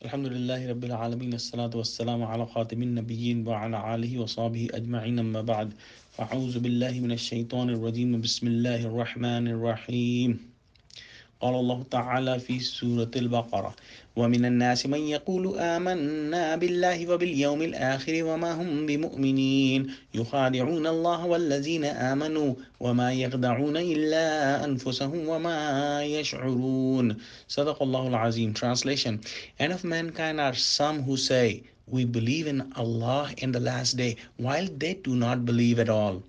Alhamdulillahi Rabbil Alameen. As-salatu was-salamu ala khatimin nabiyyin wa ala alihi wa sahbihi ajma'in amma ba'd. Fa'auzu billahi minash shaitanir rajim. Bismillahir rahmanir rahim. قال الله تعالى في سورة البقرة ومن الناس من يقول آمنا بالله وباليوم الآخر وما هم بمؤمنين يخادعون الله والذين آمنوا وما يخدعون إلا أنفسهم وما يشعرون. صدق الله العظيم. Translation: And of mankind are some who say, we believe in Allah in the last day, while they do not believe at all.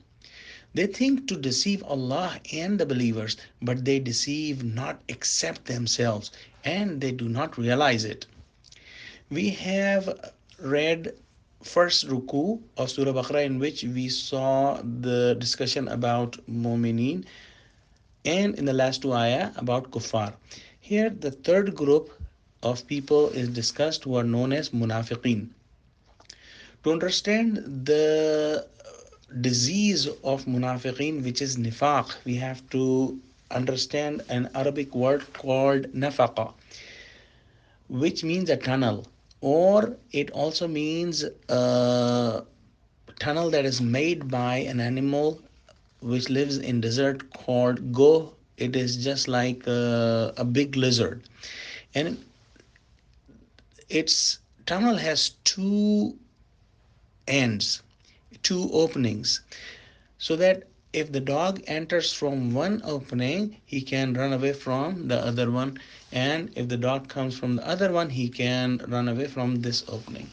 They think to deceive Allah and the believers, but they deceive not except themselves, and they do not realize it. We have read first ruku of Surah Baqarah, in which we saw the discussion about mu'mineen, and in the last two ayah about kuffar. Here the third group of people is discussed, who are known as munafiqeen. To understand the disease of munafiqeen, which is nifaq, we have to understand an Arabic word called nafaqa, which means a tunnel, or it also means a tunnel that is made by an animal which lives in desert called go. It is just like a big lizard, and its tunnel has two ends, two openings, so that if the dog enters from one opening, he can run away from the other one, and if the dog comes from the other one, he can run away from this opening.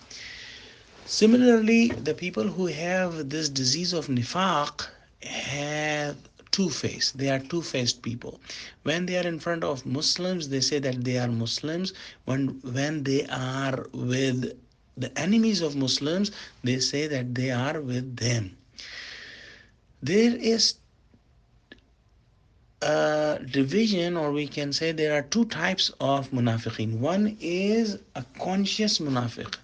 Similarly, the people who have this disease of nifaq have two-faced. They are two-faced people. When they are in front of Muslims, they say that they are Muslims. When they are with the enemies of Muslims, they say that they are with them. There is a division, or we can say there are two types of munafiqeen. One is a conscious munafiq,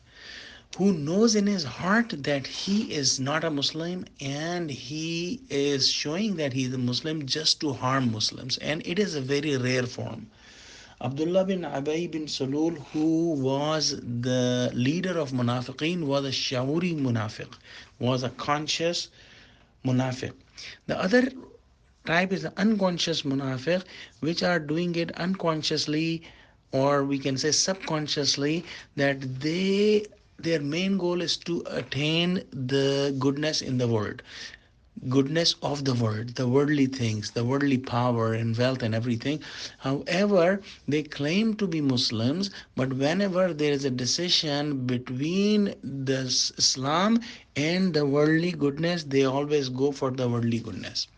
who knows in his heart that he is not a Muslim, and he is showing that he is a Muslim just to harm Muslims, and it is a very rare form. Abdullah bin Abay bin Salul, who was the leader of munafiqeen, was a shawuri munafiq, was a conscious munafiq. The other type is the unconscious munafiq, which are doing it unconsciously, or we can say subconsciously, that their main goal is to attain the goodness in the world, goodness of the world, the worldly things, the worldly power and wealth and everything. However, they claim to be Muslims, but whenever there is a decision between the Islam and the worldly goodness, they always go for the worldly goodness.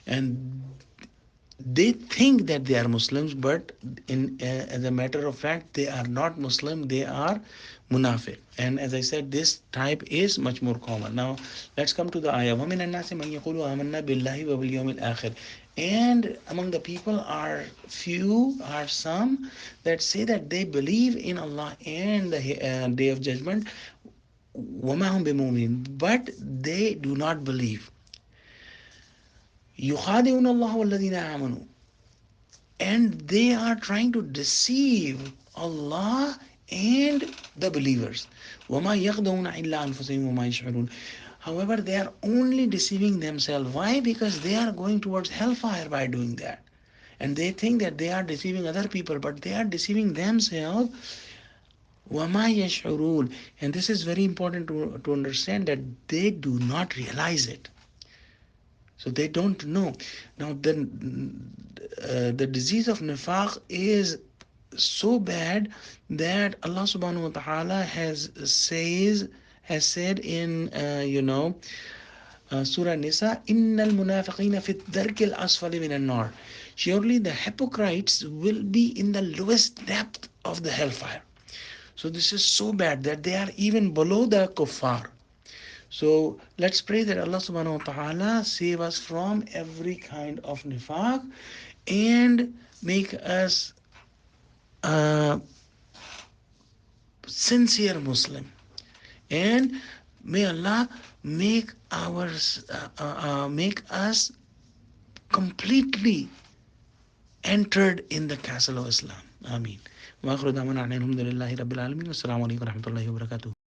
And they think that they are Muslims, but as a matter of fact, they are not Muslim. They are munafiq. And as I said, this type is much more common. Now, let's come to the ayah. وَمِنَ النَّاسِ مَنْ يَقُولُ آمَنَّا بِاللَّهِ وَبِالْيَوْمِ الْآخِرِ. And among the people are some that say that they believe in Allah and the day of judgment. وَمَا هُمْ بِمُؤْمِنِينَ. But they do not believe. يُخَادِعُونَ اللَّهَ وَالَّذِينَ آمَنُوا. And they are trying to deceive Allah and the believers. وَمَا يَخْدَعُونَ إِلَّا أَنفُسَهُمْ وَمَا يَشْعُرُونَ. However, they are only deceiving themselves. Why? Because they are going towards hellfire by doing that. And they think that they are deceiving other people, but they are deceiving themselves. وَمَا يَشْعُرُونَ. And this is very important to understand, that they do not realize it. So they don't know. Now the disease of nifaq is so bad that Allah subhanahu wa ta'ala has said in Surah Nisa, innal munafiqina fi dharkil asfali minan nar. Surely the hypocrites will be in the lowest depth of the hellfire. So this is so bad that they are even below the kuffar. So let's pray that Allah subhanahu wa ta'ala save us from every kind of nifaq, and make us a sincere Muslim. And may Allah make us completely entered in the castle of Islam. Ameen. wa akhiru da'wana alhamdulillahi rabbil alamin. Assalamu alaikum warahmatullahi wabarakatuh.